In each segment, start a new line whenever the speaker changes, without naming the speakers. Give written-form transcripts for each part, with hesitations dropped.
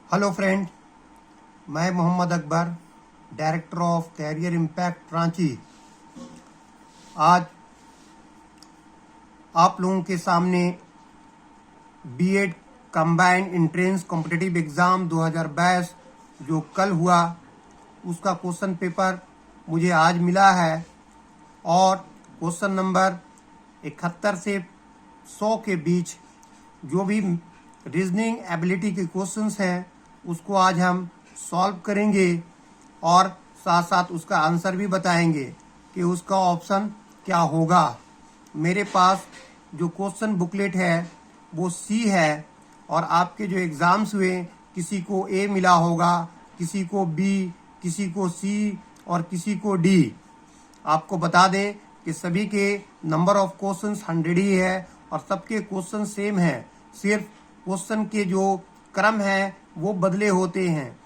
Hello friend, मैं Mohammad Akbar, director of career impact Ranchi. आज आप लोगों के सामने BEd combined entrance competitive exam 2022 जो कल हुआ उसका क्वेश्चन पेपर मुझे आज मिला है और क्वेश्चन नंबर 71 से 100 के बीच जो भी रीजनिंग एबिलिटी के क्वेश्चंस हैं उसको आज हम सॉल्व करेंगे और साथ साथ उसका आंसर भी बताएंगे कि उसका ऑप्शन क्या होगा। मेरे पास जो क्वेश्चन बुकलेट है वो सी है और आपके जो एग्ज़ाम्स हुए किसी को ए मिला होगा, किसी को बी, किसी को सी और किसी को डी। आपको बता दें कि सभी के नंबर ऑफ क्वेश्चंस 100 ही है और सबके क्वेश्चन सेम है, सिर्फ क्वेश्चन के जो क्रम है वो बदले होते हैं।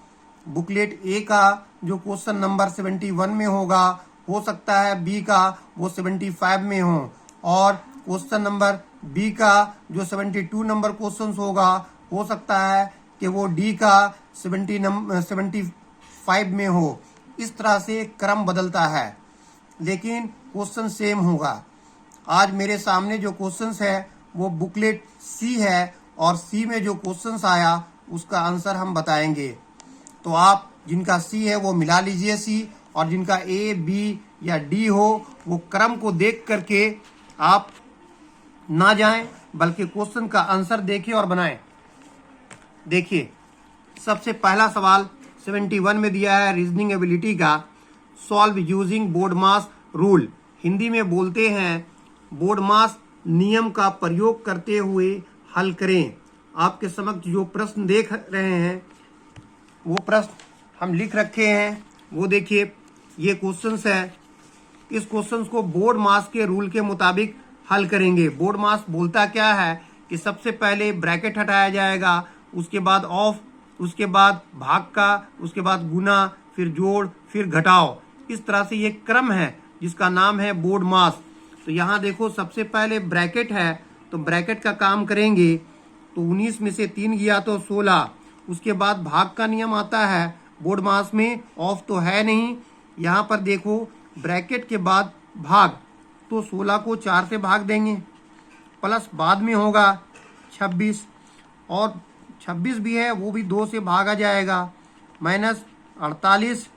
बुकलेट ए का जो क्वेश्चन नंबर 71 में होगा हो सकता है बी का वो 75 में हो और क्वेश्चन नंबर बी का जो 72 नंबर क्वेश्चन होगा हो सकता है कि वो डी का 75 में हो। इस तरह से क्रम बदलता है लेकिन क्वेश्चन सेम होगा। आज मेरे सामने जो क्वेश्चंस है वो बुकलेट सी है और सी में जो क्वेश्चंस आया उसका आंसर हम बताएंगे। तो आप जिनका सी है वो मिला लीजिए सी और जिनका ए, बी या डी हो वो क्रम को देख करके आप ना जाएं बल्कि क्वेश्चन का आंसर देखें और बनाएं। देखिए, सबसे पहला सवाल 71 में दिया है रीजनिंग एबिलिटी का, सॉल्व यूजिंग बोर्डमास रूल। हिंदी में बोलते हैं बोर्डमास नियम का प्रयोग करते हुए हल करें। आपके समक्ष जो प्रश्न देख रहे हैं वो प्रश्न हम लिख रखे हैं, वो देखिए ये क्वेश्चंस है। इस क्वेश्चंस को बोर्ड मास के रूल के मुताबिक हल करेंगे। बोर्ड मास बोलता क्या है कि सबसे पहले ब्रैकेट हटाया जाएगा, उसके बाद ऑफ, उसके बाद भाग का, उसके बाद गुना, फिर जोड़, फिर घटाओ। इस तरह से ये क्रम है जिसका नाम है बोर्ड मास। तो यहाँ देखो सबसे पहले ब्रैकेट है तो ब्रैकेट का काम करेंगे तो 19 में से 3 गया तो 16। उसके बाद भाग का नियम आता है बोर्ड मास में, ऑफ तो है नहीं। यहाँ पर देखो ब्रैकेट के बाद भाग, तो 16 को 4 से भाग देंगे, प्लस बाद में होगा 26 और 26 भी है वो भी 2 से भागा जाएगा, माइनस 48,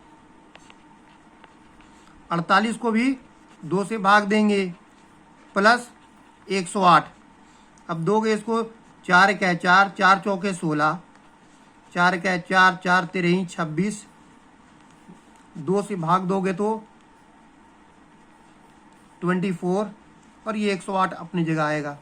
48 को भी 2 से भाग देंगे, प्लस 108। अब दोगे इसको, 4 क्या 4, 4 चौके 16, 4 क्या 4, 4 तेरह 26, 2 से भाग दोगे तो 24 और ये 108 अपनी जगह आएगा।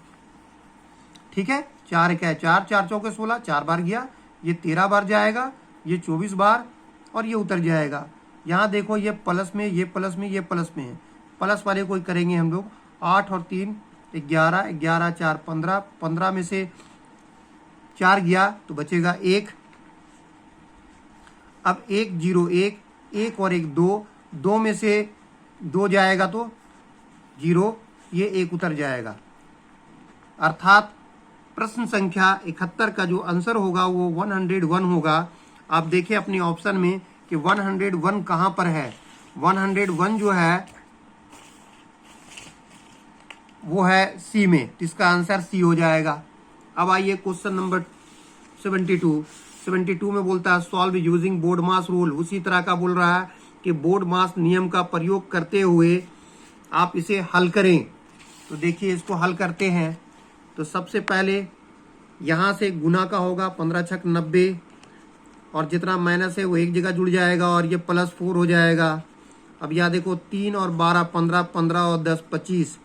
ठीक है, 4 क्या 4, 4 चौके 16, 4 बार गया, ये 13 बार जाएगा, ये 24 बार और ये उतर जाएगा। यहाँ देखो ये प्लस में, ये प्लस में, ये प्लस में है, प्लस वाले कोई करेंगे हम लोग। 8 और 3 11, 11 4 15, 15 में से 4 गया तो बचेगा 1। अब 1 0 1, 1 और 1 2, 2 में से 2 जाएगा तो 0, ये 1 उतर जाएगा। अर्थात प्रश्न संख्या 71 का जो आंसर होगा वो 101 होगा। आप देखिए अपने ऑप्शन में कि 101 कहाँ पर है। 101 जो है वो है सी में, तो इसका आंसर सी हो जाएगा। अब आइए क्वेश्चन नंबर 72 में बोलता है solve using BODMAS rule. उसी तरह का बोल रहा है कि बोर्ड मास नियम का प्रयोग करते हुए आप इसे हल करें। तो देखिए इसको हल करते हैं तो सबसे पहले यहाँ से गुना का होगा, 15 छक 90 और जितना माइनस है वो एक जगह जुड़ जाएगा और ये +4 हो जाएगा। अब यहाँ देखो 3 और 12 15, 15 और 10 25,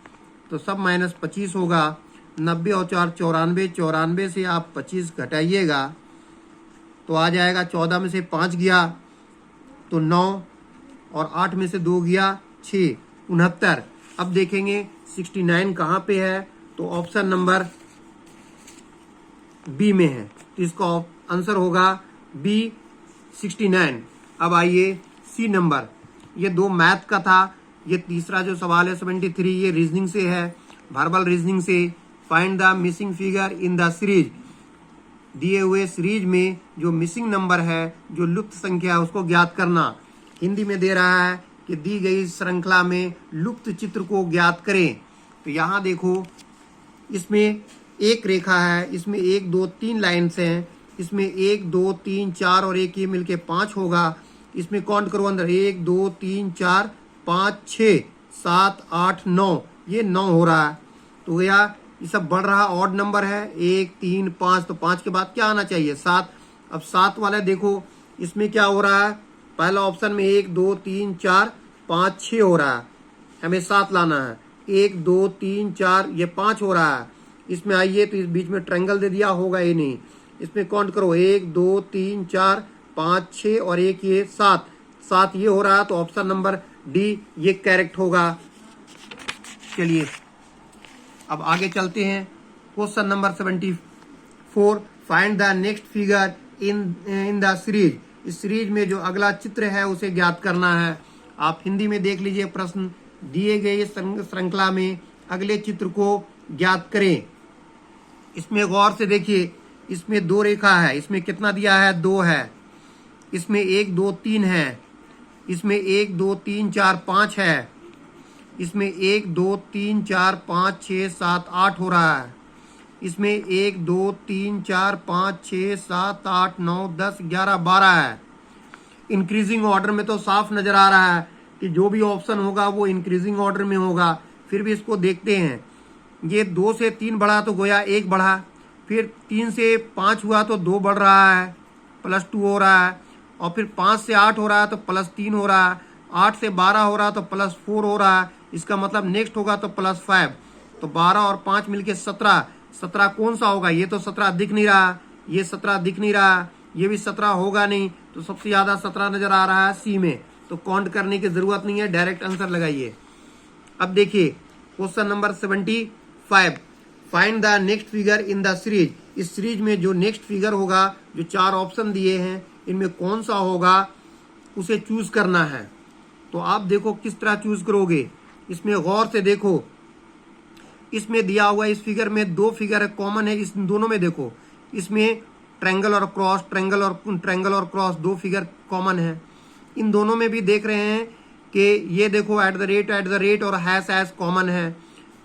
तो सब -25 होगा। 90 और 4 94, 94 से आप 25 घटाइएगा तो आ जाएगा 14 में से 5 गया तो 9 और 8 में से 2 गया 6, 69। अब देखेंगे 69 कहाँ पे है, तो ऑप्शन नंबर बी में है, तो इसका आंसर होगा बी 69। अब आइए सी नंबर, ये 2 मैथ का था। ये तीसरा जो सवाल है 73, ये रीजनिंग से है, वर्बल रीजनिंग से। Find the missing figure in the series. दिए हुए सीरीज में जो मिसिंग नंबर है, जो लुप्त संख्या है, उसको ज्ञात करना। हिंदी में दे रहा है कि दी गई श्रृंखला में लुप्त चित्र को ज्ञात करें। तो यहाँ देखो, इसमें एक रेखा है, इसमें 1 2 3 लाइन्स हैं, इसमें 1 2 3 4 और एक ये मिलके 5 होगा। इसमें काउंट करो अंदर, 1 2 3 4 5 6 7 8 9, ये 9 हो रहा है। तो यह ये सब बढ़ रहा ऑड नंबर है, 1 3 5, तो 5 के बाद क्या आना चाहिए? 7। अब 7 वाला देखो, इसमें क्या हो रहा है? पहला ऑप्शन में 1 2 3 4 5 6 हो रहा है, हमें 7 लाना है। 1 2 3 4, ये 5 हो रहा है। इसमें आइए तो इस बीच में ट्रायंगल दे दिया होगा, ये नहीं। इसमें काउंट करो, 1 2 3 4 5 6 और एक ये 7, 7 ये हो रहा है। तो ऑप्शन नंबर डी ये करेक्ट होगा। चलिए अब आगे चलते हैं। Question number 74, find the next figure in the series. इस सीरीज में जो अगला चित्र है उसे ज्ञात करना है। आप हिंदी में देख लीजिए प्रश्न, दिए गए श्रृंखला में अगले चित्र को ज्ञात करें। इसमें गौर से देखिए, इसमें 2 रेखा है, इसमें कितना दिया है? 2 है। इसमें 1 2 3 है, इसमें 1 2 3 4 5 है, इसमें 1 2 3 4 5 6 7 8 हो रहा है। इसमें 1 2 3 4 5 6 7 8 9 10 11 12 है। इंक्रीजिंग ऑर्डर में तो साफ नजर आ रहा है कि जो भी ऑप्शन होगा वो इंक्रीजिंग ऑर्डर में होगा। फिर भी इसको देखते हैं। ये 2 से 3 बढ़ा तो गोया 1 बढ़ा, फिर 3 से 5 हुआ तो 2 बढ़ रहा है, +2 हो रहा है, और फिर 5 से 8 हो रहा है तो +3 हो रहा है, 8 से 12 हो रहा है तो +4 हो रहा है। इसका मतलब नेक्स्ट होगा तो +5। तो 12 और 5 मिलके 17। 17 कौन सा होगा? ये तो 17 दिख नहीं रहा, ये 17 दिख नहीं रहा, ये भी 17 होगा नहीं। तो सबसे ज्यादा 17 नजर आ रहा है सी में। तो काउंट करने की जरूरत नहीं है, डायरेक्ट आंसर लगाइए। अब देखिए question number 75, find the next figure in the series. इस सीरीज में जो नेक्स्ट फिगर होगा, जो 4 ऑप्शन दिए हैं, इनमें कौन सा होगा उसे चूज करना है। तो आप देखो किस तरह चूज करोगे। इसमें गौर से देखो, इसमें दिया हुआ इस फिगर में 2 फिगर कॉमन है। इस दोनों में देखो, इसमें ट्रायंगल और क्रॉस, ट्रायंगल और क्रॉस 2 फिगर कॉमन है। इन दोनों में भी देख रहे हैं कि ये देखो @ और # कॉमन है।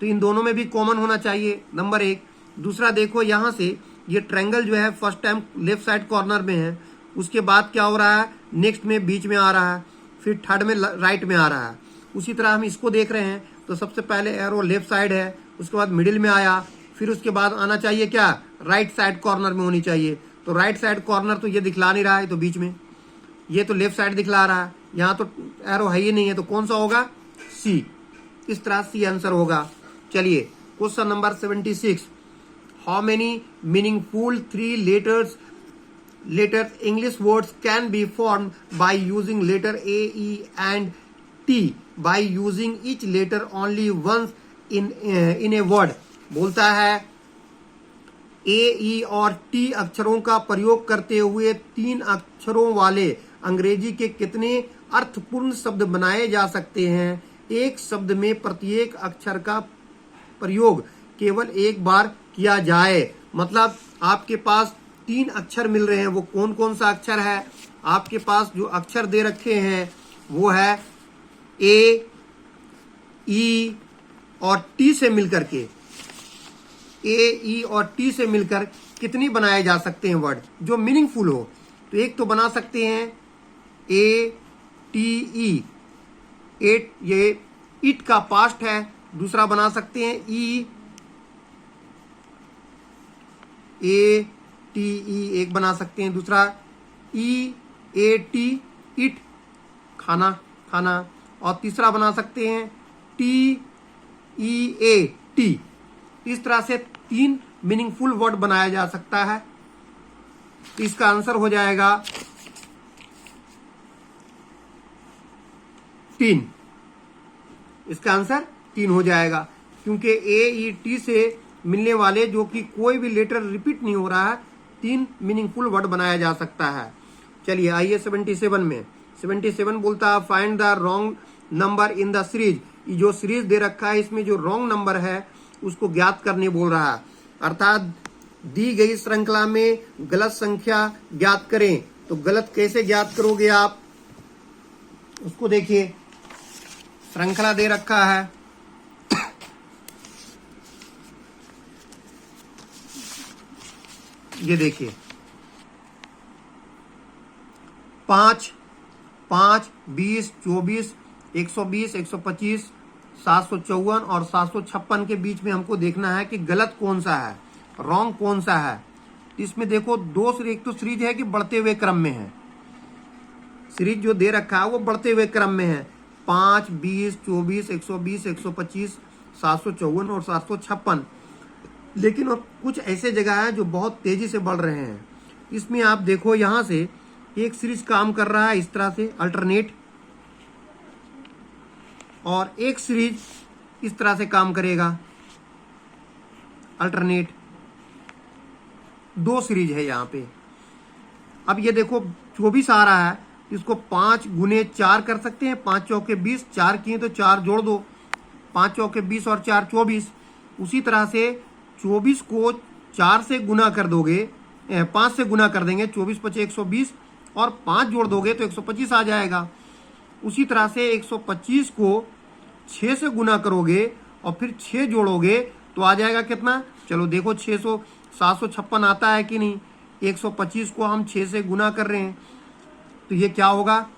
तो इन दोनों में भी कॉमन होना चाहिए, नंबर 1। दूसरा देखो, यहाँ से ये ट्रायंगल जो है first time left side corner में है, उसके बाद क्या हो रहा है? नेक्स्ट में बीच में आ रहा है, फिर थर्ड में राइट में आ रहा है। उसी तरह हम इसको देख रहे हैं तो सबसे पहले एरो लेफ्ट साइड है, उसके बाद मिडिल में आया, फिर उसके बाद आना चाहिए क्या? राइट साइड कॉर्नर में होनी चाहिए। तो राइट साइड कॉर्नर तो ये दिखला नहीं रहा है, तो बीच में। ये तो लेफ्ट साइड दिखला रहा है, यहाँ तो एरो है ही नहीं है। तो कौन सा होगा? सी। इस तरह सी आंसर होगा। चलिए question number 76, how many meaningful 3 letters English words can be formed by using letter A, E and T by using each letter only once in a word। बोलता है A, E और T अक्षरों का प्रयोग करते हुए 3 अक्षरों वाले अंग्रेजी के कितने अर्थपूर्ण शब्द बनाए जा सकते हैं? एक शब्द में प्रत्येक अक्षर का प्रयोग केवल एक बार किया जाए। मतलब आपके पास 3 अक्षर मिल रहे हैं, वो कौन कौन सा अक्षर है? आपके पास जो अक्षर दे रखे हैं वो है ए, ई और टी से मिलकर के, ए, ई और टी से मिलकर कितनी बनाए जा सकते हैं वर्ड जो मीनिंगफुल हो? तो एक तो बना सकते हैं ए, टी, ई, एट, ये इट का पास्ट है। दूसरा बना सकते हैं ई, ए टी ई, एक बना सकते हैं। दूसरा ई ए टी, इट, खाना खाना। और तीसरा बना सकते हैं टी ई ए, टी। इस तरह से 3 मीनिंगफुल वर्ड बनाया जा सकता है। तो इसका आंसर हो जाएगा 3। इसका आंसर 3 हो जाएगा, क्योंकि ए, ई, टी से मिलने वाले जो कि कोई भी लेटर रिपीट नहीं हो रहा है, 3 मीनिंगफुल वर्ड बनाया जा सकता है। चलिए आइए 77 में। 77 बोलता है find the wrong number in the series. जो सीरीज दे रखा है इसमें जो रॉन्ग नंबर है उसको ज्ञात करने बोल रहा है। अर्थात दी गई श्रृंखला में गलत संख्या ज्ञात करें। तो गलत कैसे ज्ञात करोगे आप, उसको देखिए। श्रृंखला दे रखा है, ये देखिए 5, 5, 20, 24, 120, 125, 754 और 756 के बीच में हमको देखना है कि गलत कौन सा है, रॉन्ग कौन सा है। इसमें देखो दो सीरीज, एक तो सीरीज है कि बढ़ते हुए क्रम में है, सीरीज जो दे रखा है वो बढ़ते हुए क्रम में है। 5, 20, 24, 120, 125, 754 और 756। लेकिन और कुछ ऐसे जगह है जो बहुत तेजी से बढ़ रहे हैं। इसमें आप देखो यहां से एक सीरीज काम कर रहा है इस तरह से अल्टरनेट, और एक सीरीज इस तरह से काम करेगा अल्टरनेट। दो सीरीज है यहाँ पे। अब ये देखो 24 आ रहा है, इसको 5 गुने 4 कर सकते हैं। 5 चौके 20, 4 किए तो 4 जोड़ दो, 5 चौके 20 और 4 24। उसी तरह से 24 को 4 से गुना कर दोगे, 5 से गुना कर देंगे, 24 पचे 120 और 5 जोड़ दोगे तो 125 आ जाएगा। उसी तरह से 125 को 6 से गुना करोगे और फिर 6 जोड़ोगे तो आ जाएगा कितना, चलो देखो 756 आता है कि नहीं। 125 को हम 6 से गुना कर रहे हैं तो ये क्या होगा,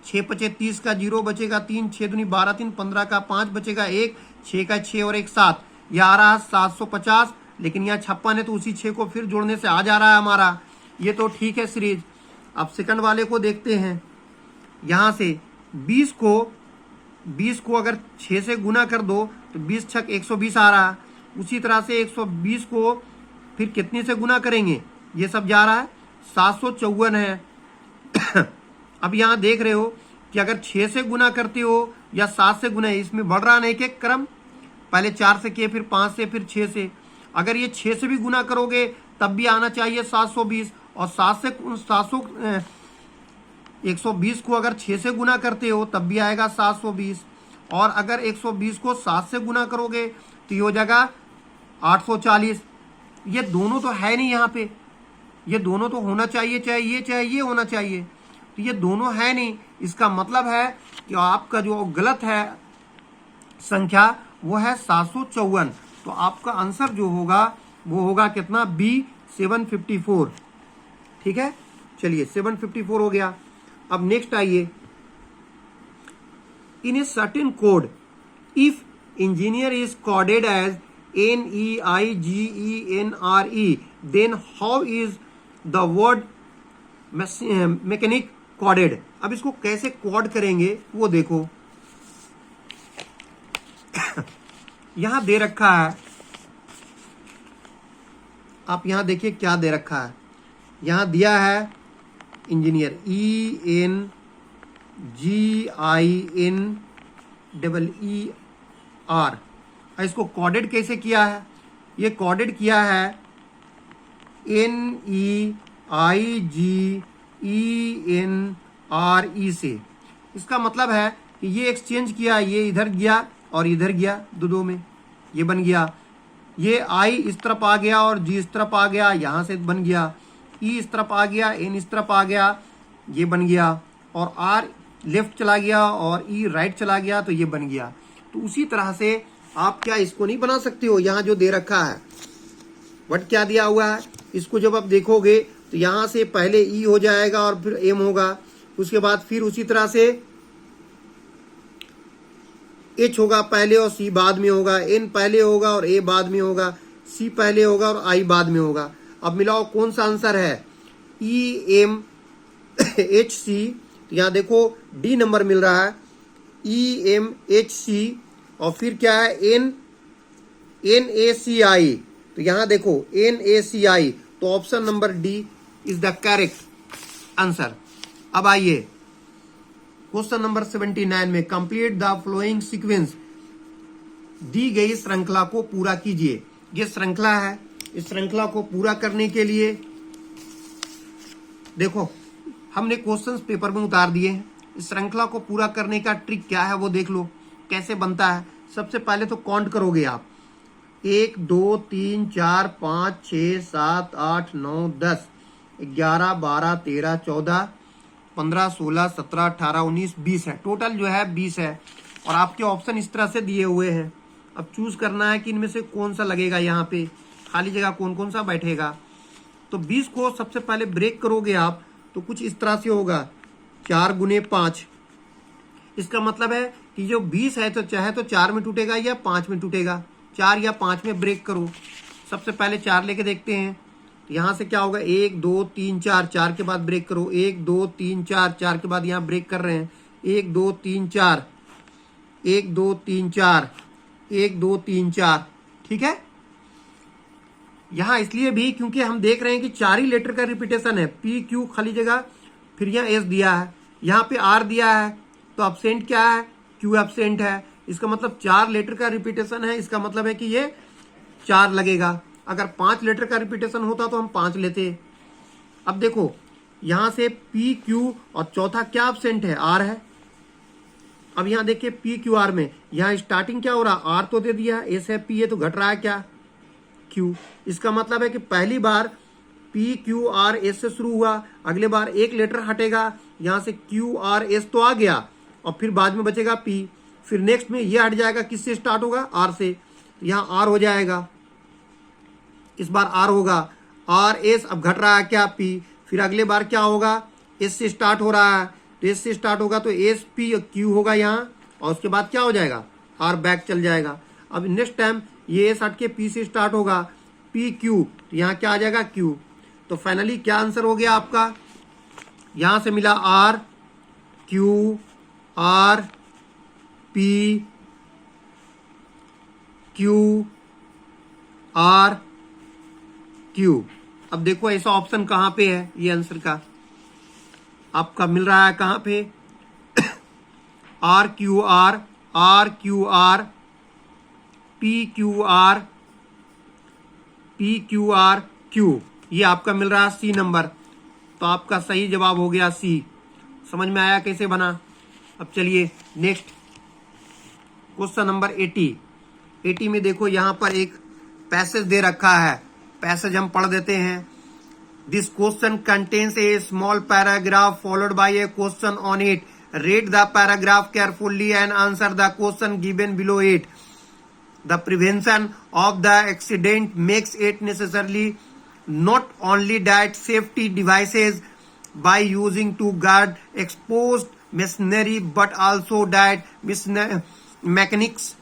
6 पचे 30 का 0 बचेगा 3, 6 दूनी 12, 3 15 का 5 बचेगा 1, 6 का 6 और 1 7, यह आ रहा है 750। लेकिन यहाँ 56 है तो उसी 6 को फिर जोड़ने से आ जा रहा है हमारा, ये तो ठीक है सीरीज। अब सेकंड वाले को देखते हैं। यहाँ से 20 को अगर 6 से गुना कर दो तो 20 छक 120 आ रहा है। उसी तरह से 120 को फिर कितने से गुना करेंगे, ये सब जा रहा है 754 है। अब यहाँ देख रहे हो कि अगर 6 से गुना करते हो या 7 से गुना, इसमें बढ़ रहा नहीं कि क्रम, पहले 4 से किए, फिर 5 से, फिर 6 से। अगर ये 6 से भी गुना करोगे तब भी आना चाहिए 720, और 120 को अगर 6 से गुना करते हो तब भी आएगा 720, और अगर 120 को 7 से गुना करोगे तो ये हो जाएगा 840। ये दोनों तो है नहीं यहाँ पे, ये दोनों तो होना चाहिए, चाहे ये होना चाहिए, तो ये दोनों है नहीं। इसका मतलब है कि आपका जो गलत है संख्या वो है 754। तो आपका आंसर जो होगा वो होगा कितना, बी 754। ठीक है, चलिए 754 हो गया। अब नेक्स्ट आइए, in a certain code if engineer is coded as NEIGENRE then how is the word mechanic coded. अब इसको कैसे कोड करेंगे वो देखो। यहां दे रखा है, आप यहां देखिए क्या दे रखा है। यहां दिया है इंजीनियर ENGINEER। इसको कोडेड कैसे किया है, ये कोडेड किया है NEIGENRE से। इसका मतलब है कि ये एक्सचेंज किया, ये इधर गया और इधर गया, दो में ये बन गया। ये I इस तरफ आ गया और G इस तरफ आ गया, यहां से बन गया। E इस तरफ आ गया, N इस तरफ आ गया, ये बन गया। और R लेफ्ट चला गया और E राइट चला गया, तो ये बन गया। तो उसी तरह से आप क्या इसको नहीं बना सकते हो, यहां जो दे रखा है बट क्या दिया हुआ है, इसको जब आप देखोगे तो यहां से पहले E हो जाएगा और फिर M होगा, उसके बाद फिर उसी तरह से H होगा पहले और C बाद में होगा, N पहले होगा और A बाद में होगा, C पहले होगा और I बाद में होगा। अब मिलाओ कौन सा आंसर है, EMHC। तो यहाँ देखो D नंबर मिल रहा है, EMHC, और फिर क्या है NACI। तो यहाँ देखो NACI, तो option number D is the correct answer. अब आइए क्वेश्चन नंबर 79 में, कंप्लीट द फ्लोइंग सीक्वेंस। दी गई श्रृंखला को पूरा कीजिए। ये श्रृंखला है, इस श्रृंखला को पूरा करने के लिए देखो हमने क्वेश्चंस पेपर में उतार दिए हैं। इस श्रृंखला को पूरा करने का ट्रिक क्या है वो देख लो कैसे बनता है। सबसे पहले तो काउंट करोगे आप, 1 2 3 4 5 6 7 8 9 10 11 12 13 14 15 16 17 18 19 20 है। टोटल जो है 20 है और आपके ऑप्शन इस तरह से दिए हुए हैं। अब चूज करना है कि इनमें से कौन सा लगेगा, यहाँ पे खाली जगह कौन कौन सा बैठेगा। तो 20 को सबसे पहले ब्रेक करोगे आप तो कुछ इस तरह से होगा, 4 गुने 5। इसका मतलब है कि जो 20 है तो चाहे तो 4 में टूटेगा या 5 में टूटेगा। 4 या 5 में ब्रेक करो। सबसे पहले 4 लेके देखते हैं। यहाँ से क्या होगा, 1 2 3 4, 4 के बाद ब्रेक करो, 1 2 3 4, 4 के बाद यहाँ ब्रेक कर रहे हैं, 1 2 3 4, 1 2 3 4, 1 2 3 4। ठीक है, यहाँ इसलिए भी क्योंकि हम देख रहे हैं कि 4 ही लेटर का रिपीटेशन है। पी क्यू खाली जगह, फिर यहाँ एस दिया है, यहाँ पे आर दिया है, तो एब्सेंट क्या है, क्यू एब्सेंट है। इसका मतलब 4 लेटर का रिपीटेशन है, इसका मतलब है कि ये 4 लगेगा। अगर 5 लेटर का रिपीटेशन होता तो हम 5 लेते। अब देखो यहां से पी क्यू और चौथा क्या एब्सेंट है, आर है। अब यहां देखिए पी क्यू आर में यहां स्टार्टिंग क्या हो रहा, आर तो दे दिया, एस है, पी है, तो घट रहा है क्या, क्यू। इसका मतलब है कि पहली बार पी क्यू आर एस से शुरू हुआ, अगले बार एक लेटर हटेगा, यहां से क्यू आर एस तो आ गया और फिर बाद में बचेगा पी, फिर नेक्स्ट में ये हट जाएगा, किससे स्टार्ट होगा, आर से, तो यहाँ आर हो जाएगा। इस बार आर होगा, आर एस, अब घट रहा है क्या, पी, फिर अगले बार क्या होगा, एस से स्टार्ट हो रहा है, तो एस से स्टार्ट होगा तो एस पी क्यू होगा यहाँ, और उसके बाद क्या हो जाएगा, आर बैक चल जाएगा। अब नेक्स्ट टाइम ये एस हट के पी से स्टार्ट होगा, पी क्यू, तो यहाँ क्या आ जाएगा, क्यू। तो फाइनली क्या आंसर हो गया आपका, यहां से मिला R Q R P Q R Q. अब देखो ऐसा ऑप्शन कहां पे है, ये आंसर का आपका मिल रहा है कहां पे, R Q R, R Q R, P Q R, P Q R Q, ये आपका मिल रहा है सी नंबर। तो आपका सही जवाब हो गया सी। समझ में आया कैसे बना। अब चलिए नेक्स्ट क्वेश्चन नंबर 80। 80 में देखो यहां पर एक पैसेज दे रखा है, पैसेज हम पढ़ देते हैं। This question contains A small paragraph followed by A question on it. Read the paragraph carefully and answer the question given below it. The prevention of the accident makes it necessarily not only that safety devices by using to guard exposed machinery, but also that mechanics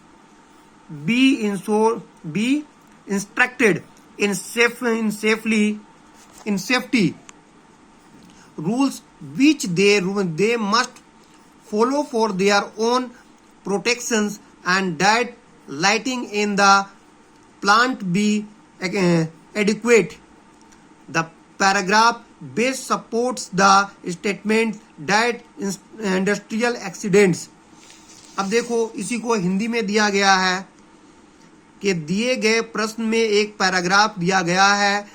be instructed in safety rules which they must follow for their own protections, and that lighting in the plant be adequate. The paragraph base supports the statement that industrial accidents। अब देखो इसी को हिंदी में दिया गया है कि दिए गए प्रश्न में एक पैराग्राफ दिया गया है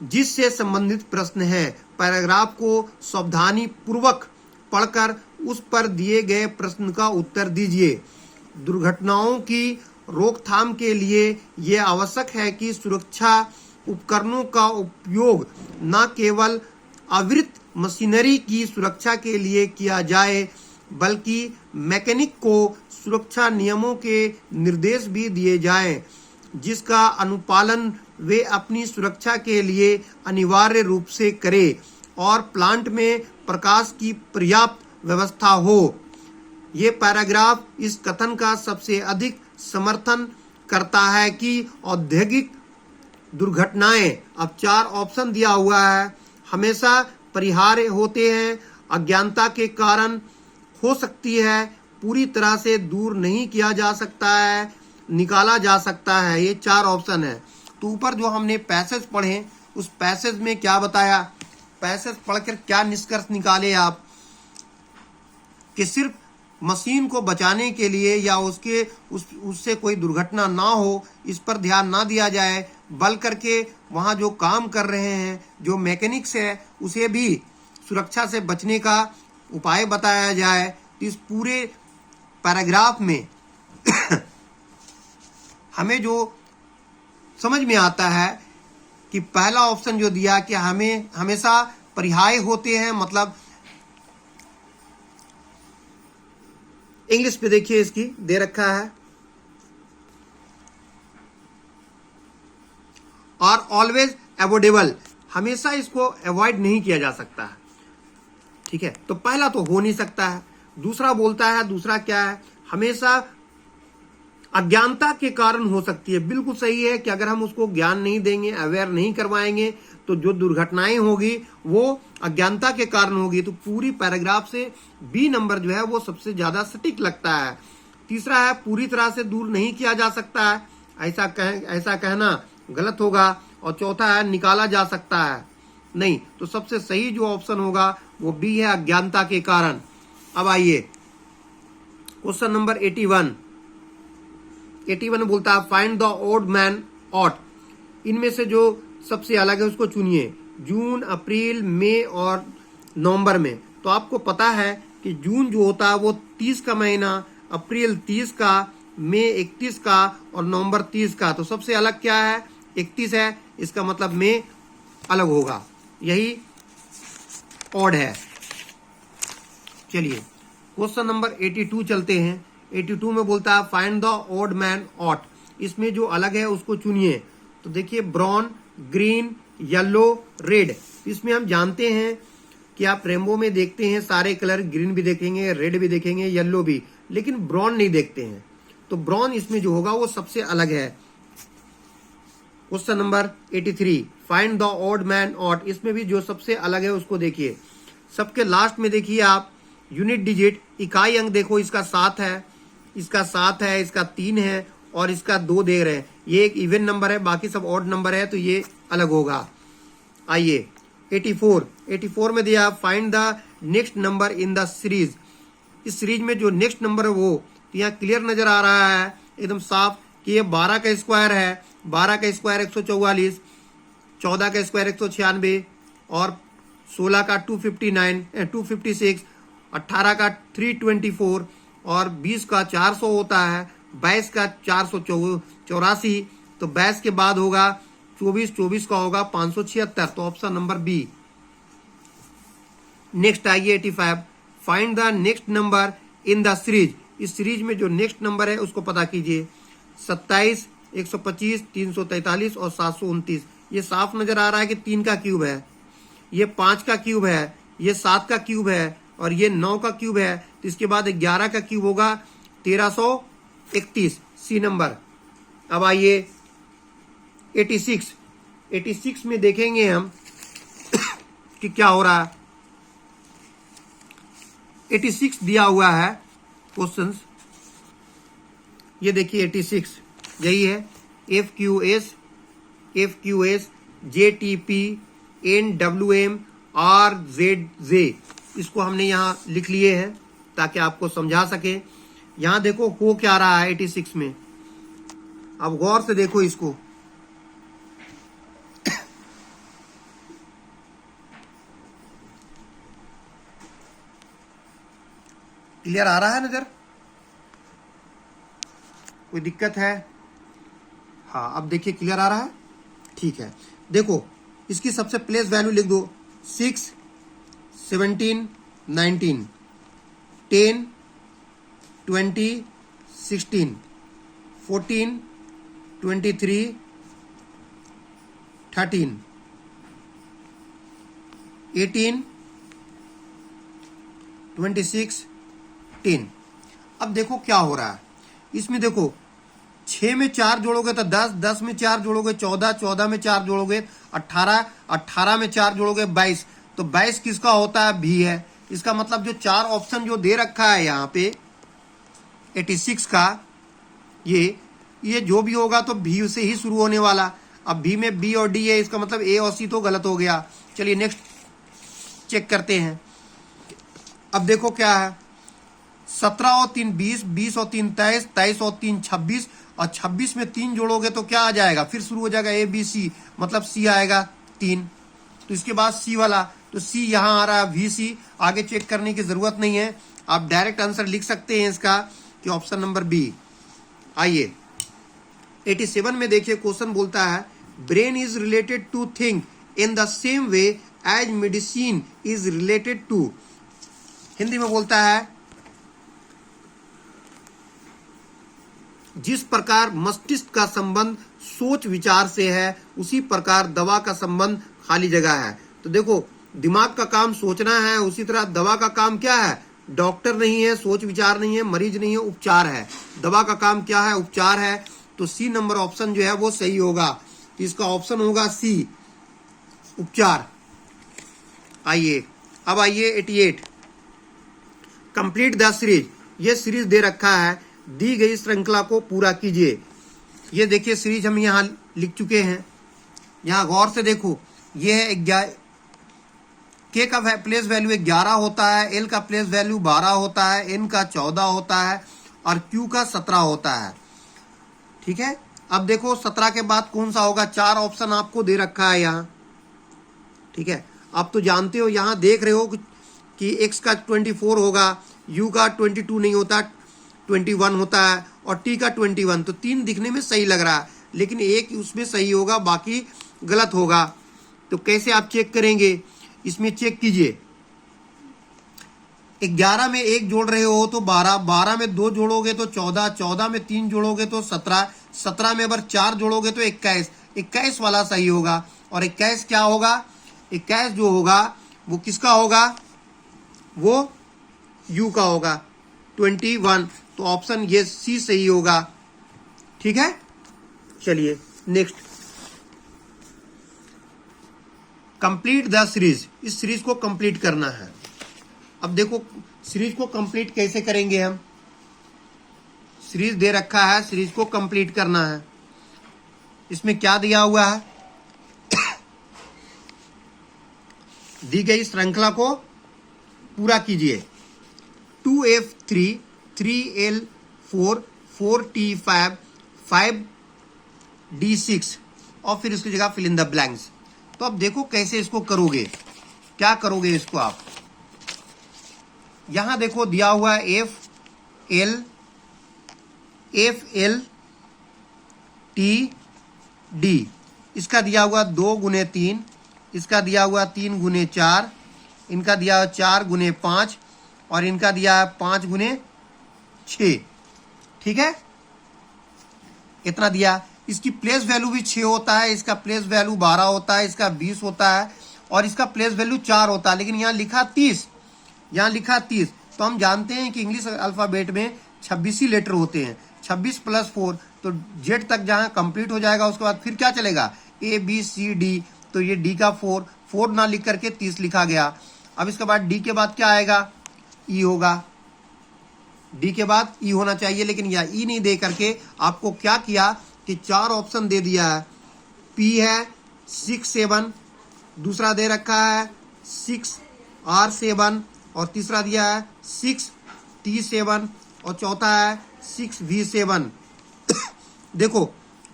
जिससे संबंधित प्रश्न है। पैराग्राफ को सावधानी पूर्वक पढ़कर उस पर दिए गए प्रश्न का उत्तर दीजिए। दुर्घटनाओं की रोकथाम के लिए यह आवश्यक है कि सुरक्षा उपकरणों का उपयोग न केवल आवृत मशीनरी की सुरक्षा के लिए किया जाए, बल्कि मैकेनिक को सुरक्षा नियमों के निर्देश भी दिए जाएं, जिसका अनुपालन वे अपनी सुरक्षा के लिए अनिवार्य रूप से करें, और प्लांट में प्रकाश की पर्याप्त व्यवस्था हो। ये पैराग्राफ इस कथन का सबसे अधिक समर्थन करता है कि औद्योगिक दुर्घटनाएं, अब 4 ऑप्शन दिया हुआ है, हमेशा परिहार्य होते हैं, अज्ञानता के कारण हो सकती है, पूरी तरह से दूर नहीं किया जा सकता है, निकाला जा सकता है। ये 4 ऑप्शन है। तो ऊपर जो हमने पैसेज पढ़े उस पैसेज में क्या बताया, पैसेज पढ़कर क्या निष्कर्ष निकाले आप कि सिर्फ मशीन को बचाने के लिए या उससे कोई दुर्घटना ना हो इस पर ध्यान ना दिया जाए, बल करके वहाँ जो काम कर रहे हैं जो मैकेनिक्स है उसे भी सुरक्षा से बचने का उपाय बताया जाए। इस पूरे पैराग्राफ में हमें जो समझ में आता है कि पहला ऑप्शन जो दिया कि हमें हमेशा पर्याय होते हैं, मतलब इंग्लिश पे देखिए इसकी दे रखा है, और ऑलवेज अवॉइडेबल, हमेशा इसको अवॉइड नहीं किया जा सकता है। ठीक है, तो पहला तो हो नहीं सकता है। दूसरा बोलता है, दूसरा क्या है, हमेशा अज्ञानता के कारण हो सकती है। बिल्कुल सही है कि अगर हम उसको ज्ञान नहीं देंगे, अवेयर नहीं करवाएंगे, तो जो दुर्घटनाएं होगी वो अज्ञानता के कारण होगी। तो पूरी पैराग्राफ से बी नंबर जो है वो सबसे ज्यादा सटीक लगता है। तीसरा है पूरी तरह से दूर नहीं किया जा सकता है, ऐसा कहना गलत होगा। और चौथा है निकाला जा सकता है, नहीं। तो सबसे सही जो ऑप्शन होगा वो बी है, अज्ञानता के कारण। अब आइए क्वेश्चन नंबर 81 बोलता है find the odd man out. इनमें से जो सबसे अलग है उसको चुनिए। जून, अप्रैल, मई और नवंबर में। तो आपको पता है कि जून जो होता है वो 30 का महीना, अप्रैल 30 का, मई 31 का और नवंबर 30 का। तो सबसे अलग क्या है? 31 है, इसका मतलब मई अलग होगा, यही ऑड है। चलिए क्वेश्चन नंबर 82 चलते हैं। 82 में बोलता है find the odd man out. इसमें जो अलग है उसको चुनिए। तो देखिए ब्राउन, ग्रीन, येलो, रेड। इसमें हम जानते हैं कि आप रेनबो में देखते हैं सारे कलर, ग्रीन भी देखेंगे, रेड भी देखेंगे, येलो भी, लेकिन ब्राउन नहीं देखते हैं। तो ब्राउन इसमें जो होगा वो सबसे अलग है। Question number 83 find the odd man out. इसमें भी जो सबसे अलग है उसको देखिए। सबके लास्ट में देखिए आप यूनिट डिजिट, इकाई अंक देखो, इसका 7 है, इसका 7 है, इसका 3 है और इसका 2 दे रहे हैं। ये एक इवन नंबर है, बाकी सब ऑड नंबर है, तो ये अलग होगा। आइए 84 में दिया find the next number in the series. इस सीरीज में जो नेक्स्ट नंबर है वो यहाँ क्लियर नजर आ रहा है एकदम साफ कि ये 12 का स्क्वायर है। 12 का स्क्वायर 144, 14 का स्क्वायर 196 और 16 का 256, 18 का 324 और 20 का 400 होता है, 22 का 484। तो 22 के बाद होगा 24 का होगा 576। तो ऑप्शन नंबर बी। नेक्स्ट आइए 85 find the next number in the series. इस सीरीज में जो नेक्स्ट नंबर है उसको पता कीजिए। 27, 125, 343 और 729। ये साफ नजर आ रहा है कि 3 का क्यूब है, ये 5 का क्यूब है, ये 7 का क्यूब है और ये 9 का क्यूब है। तो इसके बाद 11 का क्यूब होगा 1331, सी नंबर। अब आइए 86 में देखेंगे हम कि क्या हो रहा है। 86 दिया हुआ है क्वेश्चंस, ये देखिए 86 यही है। FQS, JTP, NWM, RZJ, इसको हमने यहाँ लिख लिए हैं ताकि आपको समझा सके। यहाँ देखो हो क्या रहा है 86 में, अब गौर से देखो इसको। क्लियर आ रहा है नजर? कोई दिक्कत है? हाँ अब देखिए क्लियर आ रहा है, ठीक है। देखो इसकी सबसे प्लेस वैल्यू लिख दो। 6, 17, 19, 10, 20, 16, 14, 23, 13, 18, 26, 10। अब देखो क्या हो रहा है इसमें। देखो 6 में 4 जोड़ोगे तो 10, 10 में 4 जोड़ोगे 14, 14 में 4 जोड़ोगे 18, 18 में 4 जोड़ोगे 22। तो 22 किसका होता है? भी है। इसका मतलब जो 4 ऑप्शन जो दे रखा है यहाँ पे 86 का, ये जो भी होगा तो भी से ही शुरू होने वाला। अब भी में बी और डी है, इसका मतलब ए और सी तो गलत हो गया। चलिए नेक्स्ट चेक करते हैं। अब देखो क्या है, 17 और 3 20, 20 और 3 23, 23 और 3 26 और 26 में 3 जोड़ोगे तो क्या आ जाएगा? फिर शुरू हो जाएगा ABC, मतलब C आएगा 3। तो इसके बाद C वाला, तो C यहाँ आ रहा है VC। आगे चेक करने की जरूरत नहीं है, आप डायरेक्ट आंसर लिख सकते हैं इसका कि ऑप्शन नंबर बी। आइए 87 में देखिए क्वेश्चन बोलता है brain is related to think in the same way as medicine is related to. Hindi में बोलता है जिस प्रकार मस्तिष्क का संबंध सोच विचार से है उसी प्रकार दवा का संबंध खाली जगह है। तो देखो दिमाग का काम सोचना है, उसी तरह दवा का काम क्या है? डॉक्टर नहीं है, सोच विचार नहीं है, मरीज नहीं है, उपचार है। दवा का काम क्या है? उपचार है। तो सी नंबर ऑप्शन जो है वो सही होगा। तो इसका ऑप्शन होगा सी, उपचार। आइए अब आइए 88, कंप्लीट द सीरीज। ये सीरीज दे रखा है, दी गई श्रृंखला को पूरा कीजिए। ये देखिए सीरीज हम यहाँ लिख चुके हैं। यहाँ गौर से देखो, ये है के का प्लेस वैल्यू 11 होता है, एल का प्लेस वैल्यू 12 होता है, एन का 14 होता है और क्यू का 17 होता है। ठीक है, अब देखो 17 के बाद कौन सा होगा? 4 ऑप्शन आपको दे रखा है यहाँ। ठीक है, आप तो जानते हो, यहाँ देख रहे हो कि एक्स का 24 होगा, यू का 22 नहीं होता, 21 होता है और टी का 21। तो 3 दिखने में सही लग रहा है, लेकिन एक उसमें सही होगा, बाकी गलत होगा। तो कैसे आप चेक करेंगे? इसमें चेक कीजिए, 11 में 1 जोड़ रहे हो तो 12, 12 में 2 जोड़ोगे तो 14, 14 में 3 जोड़ोगे तो 17, 17 में अगर 4 जोड़ोगे तो 21, 21 वाला सही होगा। और 21 क्या होगा? 21 जो होगा वो किसका होगा? वो यू का होगा, 21। तो ऑप्शन ये सी सही होगा। ठीक है, चलिए नेक्स्ट, कंप्लीट द सीरीज। इस सीरीज को कंप्लीट करना है। अब देखो सीरीज को कंप्लीट कैसे करेंगे हम? सीरीज दे रखा है, सीरीज को कंप्लीट करना है। इसमें क्या दिया हुआ है? दी गई श्रृंखला को पूरा कीजिए। 2F3 3L4 4T5 5D6 और फिर इसकी जगह फिल इन द ब्लैंक्स। तो अब देखो कैसे इसको करोगे, क्या करोगे इसको आप? यहां देखो दिया हुआ है FL TD, इसका दिया हुआ 2 गुने 3, इसका दिया हुआ 3 गुने 4, इनका दिया हुआ 4 गुने 5 और इनका दिया है 5 गुने 6। ठीक है, इतना दिया। इसकी प्लेस वैल्यू भी 6 होता है, इसका प्लेस वैल्यू 12 होता है, इसका 20 होता है और इसका प्लेस वैल्यू 4 होता है, लेकिन यहाँ लिखा 30, यहाँ लिखा 30। तो हम जानते हैं कि इंग्लिश अल्फाबेट में 26 ही लेटर होते हैं, 26 + 4, तो जेड तक जहाँ कंप्लीट हो जाएगा उसके बाद फिर क्या चलेगा? ABCD। तो ये डी का 4 ना लिख करके 30 लिखा गया। अब इसके बाद डी के बाद क्या आएगा? ई होगा, डी के बाद ई होना चाहिए, लेकिन यह ई नहीं दे करके आपको क्या किया कि 4 ऑप्शन दे दिया है। पी है 6 7, दूसरा दे रखा है 6R7 और तीसरा दिया है 6T7 और चौथा है 6V7। देखो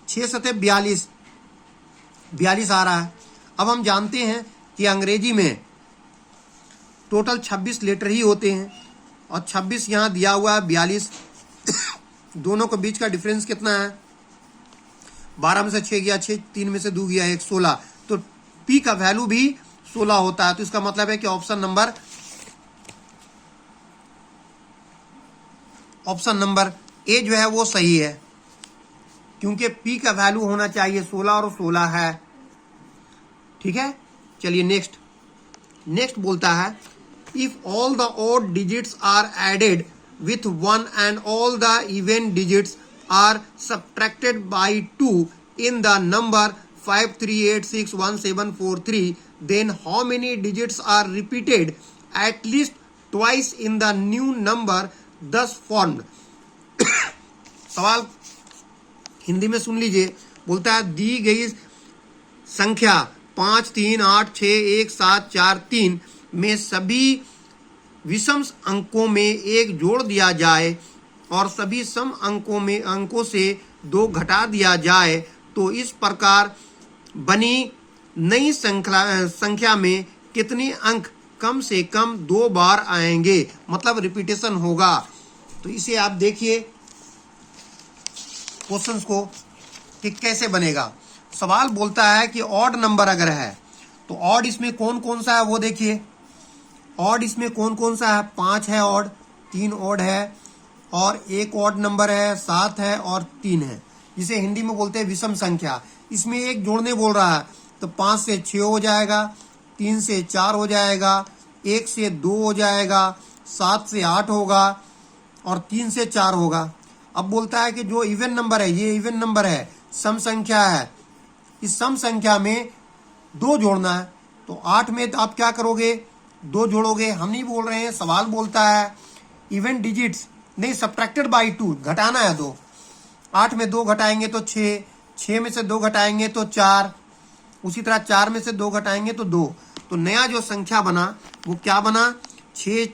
6 सते 42 आ रहा है। अब हम जानते हैं कि अंग्रेजी में टोटल 26 लेटर ही होते हैं और 26 यहाँ दिया हुआ है 42। दोनों के बीच का डिफरेंस कितना है? 12 में से 6 गया 6, 3 में से 2 गया 1, 16। तो पी का वैल्यू भी 16 होता है। तो इसका मतलब है कि ऑप्शन नंबर ए जो है वो सही है, क्योंकि पी का वैल्यू होना चाहिए 16 और 16 है। ठीक है, चलिए नेक्स्ट बोलता है if all the odd digits are added with 1 and all the even digits are subtracted by 2 in the number 53861743, then how many digits are repeated at least twice in the new number thus formed? सवाल हिंदी में सुन लीजिए। बोलता है दी गई संख्या 5 3 8 6 1 7 4 3 में सभी विषम अंकों में 1 जोड़ दिया जाए और सभी सम अंकों से 2 घटा दिया जाए तो इस प्रकार बनी नई संख्या में कितने अंक कम से कम 2 बार आएंगे, मतलब रिपीटेशन होगा। तो इसे आप देखिए क्वेश्चंस को, कि कैसे बनेगा। सवाल बोलता है कि ऑड नंबर अगर है तो ऑड इसमें कौन कौन सा है वो देखिए। ऑड इसमें कौन कौन सा है, 5 है ऑड, 3 ऑड है, और एक ऑड नंबर है, 7 है और 3 है, जिसे हिंदी में बोलते हैं विषम संख्या। इसमें एक जोड़ने बोल रहा है तो 5 से 6 हो जाएगा, 3 से 4 हो जाएगा, 1 से 2 हो जाएगा, 7 से 8 होगा और 3 से 4 होगा। अब बोलता है कि जो इवन नंबर है, ये इवन नंबर है, सम संख्या है, इस सम संख्या में 2 जोड़ना है। तो 8 में आप क्या करोगे, 2 जोड़ोगे। हम नहीं बोल रहे हैं, सवाल बोलता है इवन डिजिट्स नहीं, सब्ट्रैक्टेड बाई 2, घटाना है 2। 8 में 2 घटाएंगे तो 6, 6 में से 2 घटाएंगे तो 4, उसी तरह 4 में से 2 घटाएंगे तो 2। तो नया जो संख्या बना वो क्या बना, 6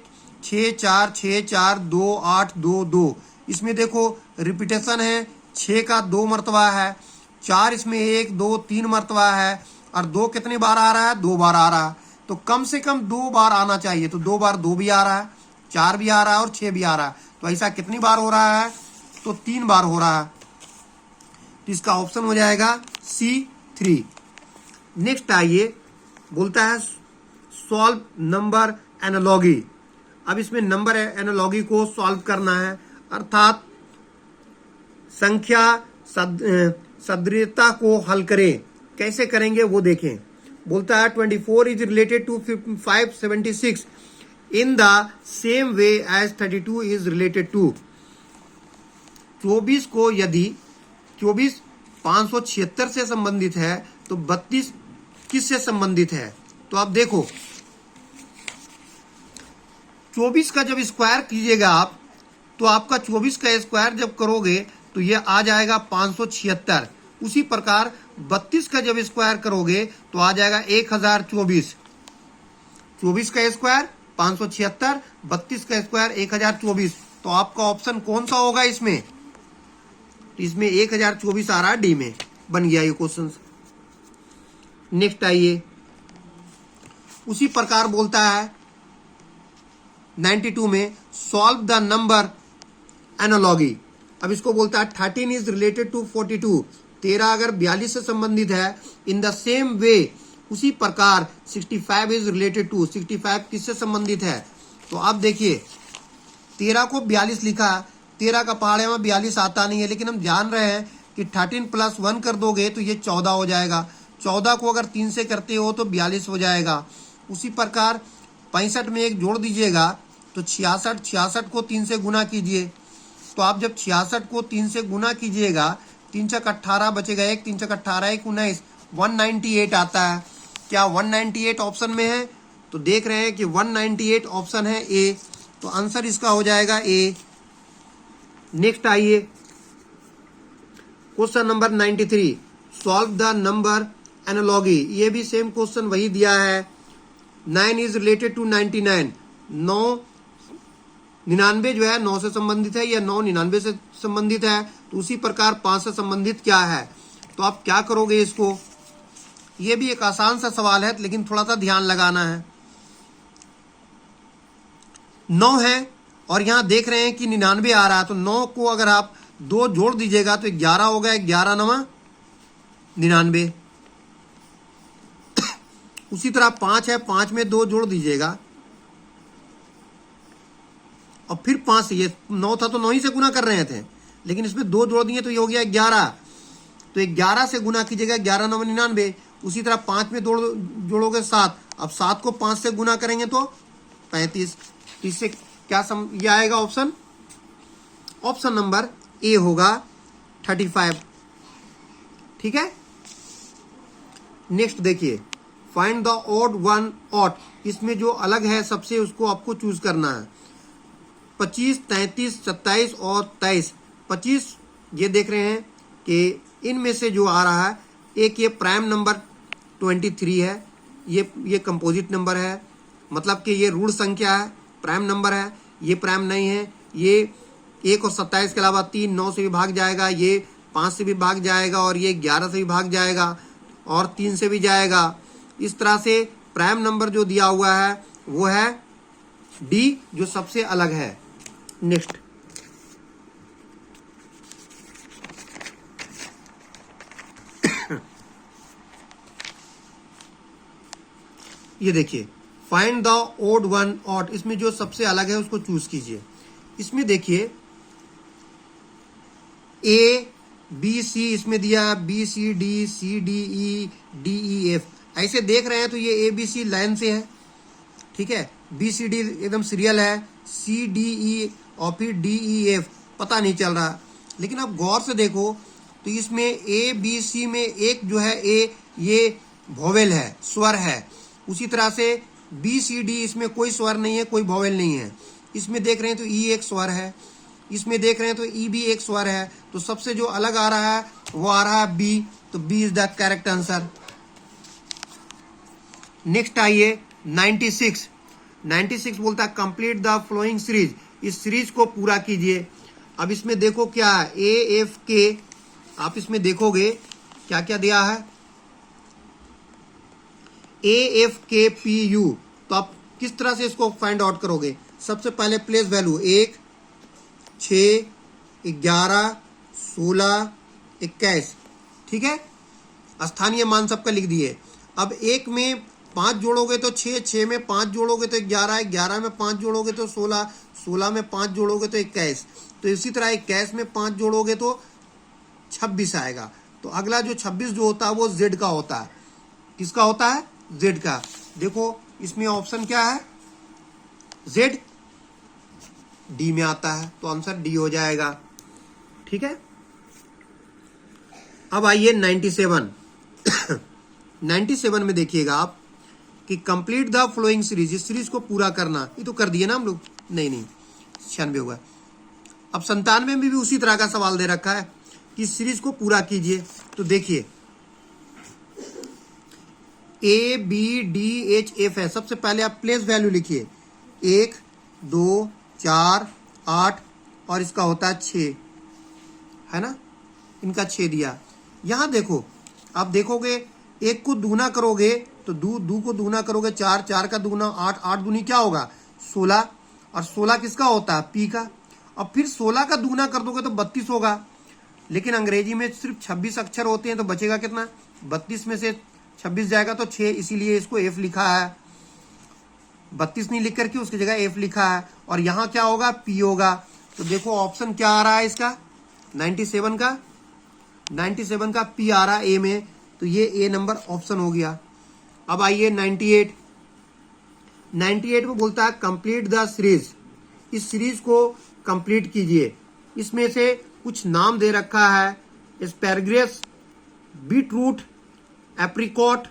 6 4 6 4 2 8 2 2। इसमें देखो रिपीटेशन है, 6 का 2 मर्तबा है, 4 इसमें 1 2 3 मर्तबा है, और 2 कितनी बार आ रहा है, 2 बार आ रहा है। तो कम से कम 2 बार आना चाहिए, तो 2 बार 2 भी आ रहा है, 4 भी आ रहा है और 6 भी आ रहा है। तो ऐसा कितनी बार हो रहा है, तो 3 बार हो रहा है। तो इसका ऑप्शन हो जाएगा C3। नेक्स्ट आइए, बोलता है सॉल्व नंबर एनालॉगी। अब इसमें नंबर एनालॉगी को सॉल्व करना है, अर्थात संख्या सदृशता को हल करें। कैसे करेंगे वो देखें। बोलता है 24 is related to 576 in the same way as 32 is related to. 24 को यदि 24 576 से संबंधित है तो 32 किससे संबंधित है। तो आप देखो 24 का जब स्क्वायर कीजिएगा आप, तो आपका 24 का स्क्वायर जब करोगे तो ये आ जाएगा 576। उसी प्रकार 32 का जब स्क्वायर करोगे तो आ जाएगा 1024। 24 का स्क्वायर 576, 32 का स्क्वायर 1024। तो आपका ऑप्शन कौन सा होगा इसमें, तो इसमें 1024 आ रहा है, डी में बन गया ये क्वेश्चन। नेक्स्ट आइए, उसी प्रकार बोलता है 92 में सॉल्व द नंबर एनालॉगी। अब इसको बोलता है 13 इज रिलेटेड टू 42। 13 अगर 42 से संबंधित है, इन द सेम वे उसी प्रकार 65 इज रिलेटेड टू। 65 किससे संबंधित है, तो आप देखिए 13 को 42 लिखा, 13 का पहाड़े में 42 आता नहीं है, लेकिन हम जान रहे हैं कि 13 + 1 कर दोगे तो ये 14 हो जाएगा। 14 को अगर 3 से करते हो तो 42 हो जाएगा। उसी प्रकार 65 में एक जोड़ दीजिएगा तो 66, 66 को 3 से गुना कीजिए। तो आप जब 66 को 3 से गुना कीजिएगा, 3 × 18 बचेगा 1, 3 × 18 1 19, 198 आता है। क्या 198 ऑप्शन में है, तो देख रहे हैं कि 198 ऑप्शन है ए, तो आंसर इसका हो जाएगा ए। नेक्स्ट आइए, question number 93 solve the number analogy. ये भी सेम क्वेश्चन वही दिया है। 9 इज रिलेटेड टू 99। 9 99 जो है 9 से संबंधित है या 9 99 से संबंधित है। तो उसी प्रकार 5 से संबंधित क्या है, तो आप क्या करोगे इसको। ये भी एक आसान सा सवाल है, लेकिन थोड़ा सा ध्यान लगाना है। 9 है और यहां देख रहे हैं कि 99 आ रहा है, तो 9 को अगर आप 2 जोड़ दीजिएगा तो 11 हो गया, 11 9 99। उसी तरह 5 है, 5 में 2 जोड़ दीजिएगा और फिर 5 से, ये 9 था तो 9 ही से गुना कर रहे थे, लेकिन इसमें 2 जोड़ दिए तो ये हो गया 11। तो 11 से गुना कीजिएगा, 11 9 99। उसी तरह 5 में जोड़ोगे 7। अब 7 को 5 से गुना करेंगे तो 35। इससे क्या ये आएगा ऑप्शन, ऑप्शन नंबर ए होगा 35। ठीक है। नेक्स्ट देखिए, find the odd one out. इसमें जो अलग है सबसे, उसको आपको चूज करना है। 25, 33, 27 और 23। 25 ये देख रहे हैं कि इनमें से जो आ रहा है, एक ये प्राइम नंबर 23 है, ये कंपोजिट नंबर है, मतलब कि ये ऋण संख्या है, प्राइम नंबर है। ये प्राइम नहीं है, ये 1 और 27 के अलावा 3 9 से भी भाग जाएगा, ये 5 से भी भाग जाएगा, और ये 11 से भी भाग जाएगा, और 3 से भी जाएगा। इस तरह से प्राइम नंबर जो दिया हुआ है वो है डी, जो सबसे अलग है। नेक्स्ट, ये देखिए find the odd one out, इसमें जो सबसे अलग है उसको चूज कीजिए। इसमें देखिए ए बी सी इसमें दिया, B C D E F, ऐसे देख रहे हैं तो ये ए बी सी लाइन से है, ठीक है। बी सी डी एकदम सीरियल है, सी डी ई और फिर डी ई एफ पता नहीं चल रहा। लेकिन अब गौर से देखो तो इसमें ए बी सी में एक जो है ए, ये वोवेल है, स्वर है। उसी तरह से बी सी डी इसमें कोई स्वर नहीं है, कोई वोवेल नहीं है। इसमें देख रहे हैं तो ई एक स्वर है, इसमें देख रहे हैं तो ई भी एक स्वर है। तो सबसे जो अलग आ रहा है वो आ रहा है बी, तो B is the correct answer. Next आइए 96। 96 बोलता है कंप्लीट द फ्लोइंग सीरीज, इस सीरीज को पूरा कीजिए। अब इसमें देखो क्या है, ए एफ के, आप इसमें देखोगे क्या क्या दिया है, ए एफ के पी यू। तो आप किस तरह से इसको फाइंड आउट करोगे? सबसे पहले प्लेस वैल्यू 1, 6, 11, 16, 21, ठीक है। स्थानीय मान सबका लिख दिए। अब 1 में 5 जोड़ोगे तो 6, 6 में 5 जोड़ोगे तो 11, 11 में 5 जोड़ोगे तो 16, 16 में 5 जोड़ोगे तो 21। तो इसी तरह 21 में 5 जोड़ोगे तो 26 आएगा। तो अगला जो 26 जो होता है वो जेड का होता है। किसका होता है? जेड का। देखो इसमें ऑप्शन क्या है, जेड, डी में आता है, तो आंसर डी हो जाएगा, ठीक है। अब आइए 97। 97 में देखिएगा आप कि कंप्लीट द फ्लोइंग सीरीज, इस सीरीज को पूरा करना। ये तो कर दिए ना हम लोग, नहीं 96 हुआ। अब 97 में भी उसी तरह का सवाल दे रखा है कि सीरीज को पूरा कीजिए। तो देखिए A B D H F है। सबसे पहले आप प्लेस वैल्यू लिखिए, 1, 2, 4, 8 और इसका होता है 6, है ना। इनका 6 दिया। यहां देखो, आप देखोगे 1 को दूना करोगे तो दू को दूना करोगे 4, 4 का दूना 8, 8 दूनी क्या होगा 16, और 16 किसका होता है? पी का। अब फिर 16 का दूना कर दोगे तो 32 होगा। लेकिन अंग्रेजी में सिर्फ 26 अक्षर होते हैं, तो बचेगा कितना? 32 में से 26 जाएगा तो 6, इसीलिए इसको एफ लिखा है। 32 नहीं लिख करके उसकी जगह एफ लिखा है। और यहां क्या होगा? पी होगा। तो देखो ऑप्शन क्या आ रहा है इसका, 97 का, 97 का पी आ रहा है ए में, तो ये ए नंबर ऑप्शन हो गया। अब आइए 98। 98 में बोलता है कंप्लीट द सीरीज, इस सीरीज को कंप्लीट कीजिए। इसमें से कुछ नाम दे रखा है, एस्पैरगस, बीटरूट, एप्रिकॉट,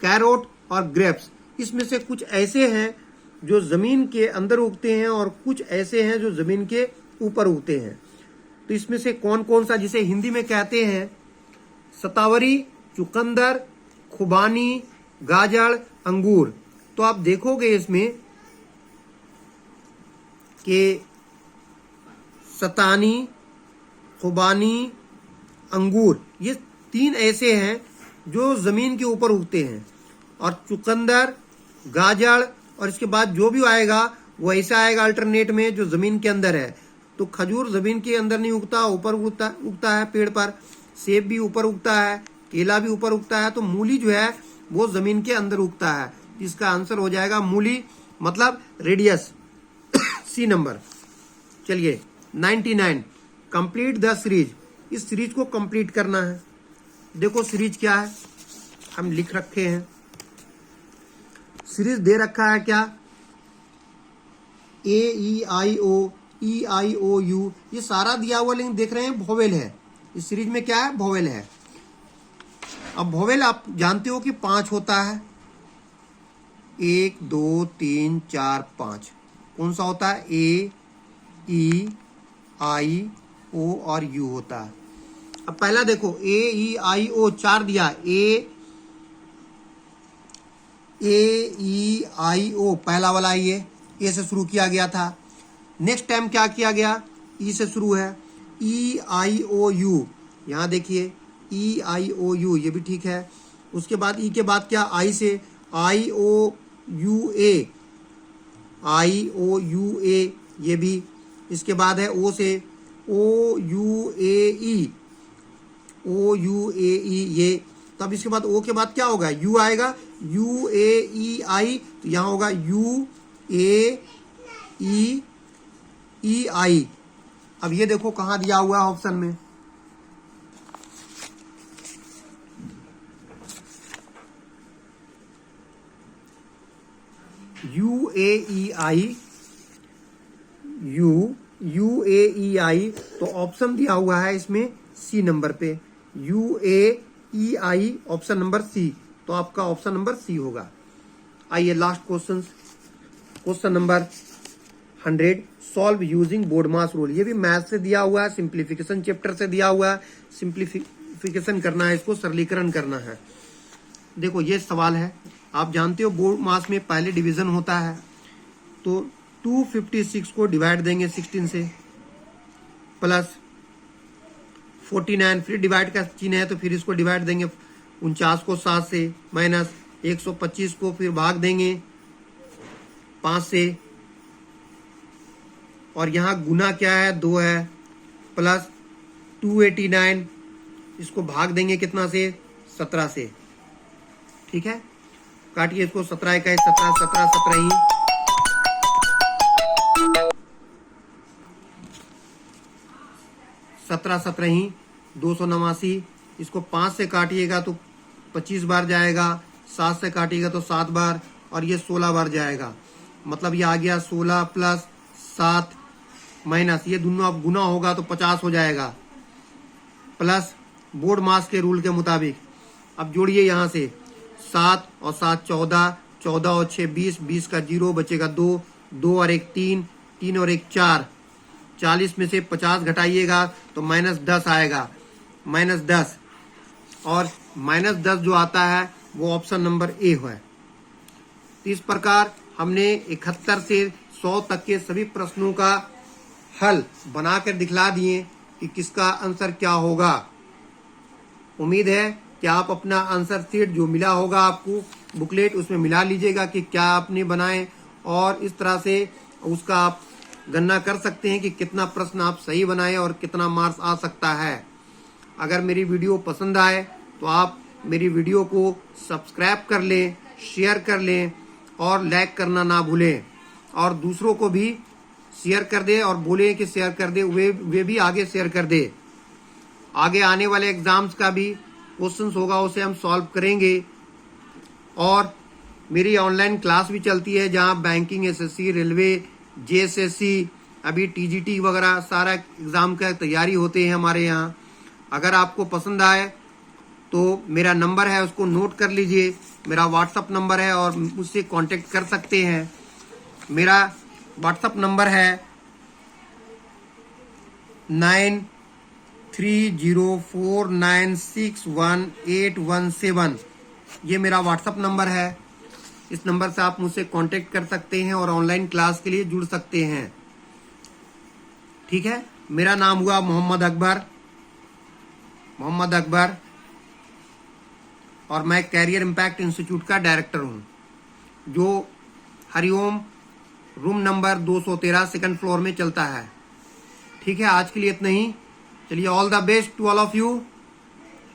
कैरोट और ग्रेप्स। इसमें से कुछ ऐसे हैं जो जमीन के अंदर उगते हैं और कुछ ऐसे हैं जो जमीन के ऊपर उगते हैं। तो इसमें से कौन कौन सा, जिसे हिंदी में कहते हैं सतावरी, चुकंदर, खुबानी, गाजर, अंगूर। तो आप देखोगे इसमें कि सतानी, खुबानी, अंगूर, ये 3 ऐसे हैं जो जमीन के ऊपर उगते हैं। और चुकंदर, गाजर और इसके बाद जो भी आएगा वो ऐसा आएगा अल्टरनेट में जो जमीन के अंदर है। तो खजूर जमीन के अंदर नहीं उगता, ऊपर उगता है पेड़ पर। सेब भी ऊपर उगता है, केला भी ऊपर उगता है। तो मूली जो है वो जमीन के अंदर उगता है। इसका आंसर हो जाएगा मूली, मतलब रेडियस, सी नंबर। चलिए 99, कंप्लीट द सीरीज, इस सीरीज को कंप्लीट करना है। देखो सीरीज क्या है, हम लिख रखे हैं। सीरीज दे रखा है क्या, ए ई आई ओ यू, ये सारा दिया हुआ, लेकिन देख रहे हैं वोवेल है। इस सीरीज में क्या है? वोवेल है। अब वोवेल आप जानते हो कि 5 होता है, 1, 2, 3, 4, 5। कौन सा होता है? ए, ई, आई, ओ और यू होता है। अब पहला देखो, ए ई आई ओ 4 दिया, ए ई आई ओ पहला वाला ये ए से शुरू किया गया था। नेक्स्ट टाइम क्या किया गया? ई से शुरू है, ई आई ओ यू। यहां देखिए ई आई ओ यू, ये भी ठीक है। उसके बाद ई के बाद क्या? आई से आई ओ U A, I O U A, ये भी। इसके बाद है ओ से ओ U A E, O U A ई, ये। तब इसके बाद ओ के बाद क्या होगा? यू आएगा, UAEI, तो यहाँ होगा UAEI। अब ये देखो कहाँ दिया हुआ है ऑप्शन में, UAEI, तो ऑप्शन दिया हुआ है इसमें सी नंबर पे, UAEI ऑप्शन नंबर सी, तो आपका ऑप्शन नंबर सी होगा। आइए last question, question number 100, solve using BODMAS rule. ये भी मैथ से दिया हुआ है, सिंप्लीफिकेशन चैप्टर से दिया हुआ है, सिंप्लीफिकेशन करना है, इसको सरलीकरण करना है। देखो ये सवाल है, आप जानते हो बोर्ड मास में पहले डिवीजन होता है, तो 256 को डिवाइड देंगे 16 से, प्लस 49, फिर डिवाइड का चिन्ह है तो फिर इसको डिवाइड देंगे 49 को 7 से, माइनस 125 को फिर भाग देंगे 5 से, और यहाँ गुना क्या है 2 है, प्लस 289 इसको भाग देंगे कितना से 17 से। ठीक है, काटिए इसको, 17 इकाई 17, 17 17 ही, 17 17 ही 289। इसको 5 से काटिएगा तो 25 बार जाएगा, 7 से काटिएगा तो 7 बार, और ये 16 बार जाएगा। मतलब ये आ गया 16 प्लस 7 माइनस, ये दोनों अब गुना होगा तो 50 हो जाएगा, प्लस बोर्ड मास के रूल के मुताबिक अब जोड़िए यहाँ से 7 और 7 14, 14 और 6 20, 20 का 0 बचेगा 2, 2 और 1 3, 3 और 1 4, 40 में से 50 घटाइएगा तो -10 आएगा, -10, और -10 जो आता है वो ऑप्शन नंबर ए है। इस प्रकार हमने 71 से 100 तक के सभी प्रश्नों का हल बनाकर दिखला दिए कि किसका आंसर क्या होगा। उम्मीद है कि आप अपना आंसर शीट जो मिला होगा आपको बुकलेट, उसमें मिला लीजिएगा कि क्या आपने बनाए, और इस तरह से उसका आप गणना कर सकते हैं कि कितना प्रश्न आप सही बनाए और कितना मार्क्स आ सकता है। अगर मेरी वीडियो पसंद आए तो आप मेरी वीडियो को सब्सक्राइब कर लें, शेयर कर लें और लाइक करना ना भूलें, और दूसरों को भी शेयर कर दे और बोले कि शेयर कर दे, वे भी आगे शेयर कर दे। आगे आने वाले एग्जाम्स का भी क्वेश्चंस होगा, उसे हम सॉल्व करेंगे। और मेरी ऑनलाइन क्लास भी चलती है जहां बैंकिंग, एसएससी, रेलवे, जेएसएससी, अभी टीजीटी वगैरह सारा एग्जाम का तैयारी होते हैं हमारे यहाँ। अगर आपको पसंद आए तो मेरा नंबर है उसको नोट कर लीजिए, मेरा व्हाट्सअप नंबर है और मुझसे कांटेक्ट कर सकते हैं। मेरा व्हाट्सअप नंबर है 9304961817। ये मेरा व्हाट्सअप नंबर है, इस नंबर से आप मुझसे कांटेक्ट कर सकते हैं और ऑनलाइन क्लास के लिए जुड़ सकते हैं। ठीक है, मेरा नाम हुआ मोहम्मद अकबर, और मैं कैरियर इम्पैक्ट इंस्टीट्यूट का डायरेक्टर हूं, जो Hariom room number 213 second floor में चलता है। ठीक है, आज के लिए इतना ही। चलिए, all the best to all of you.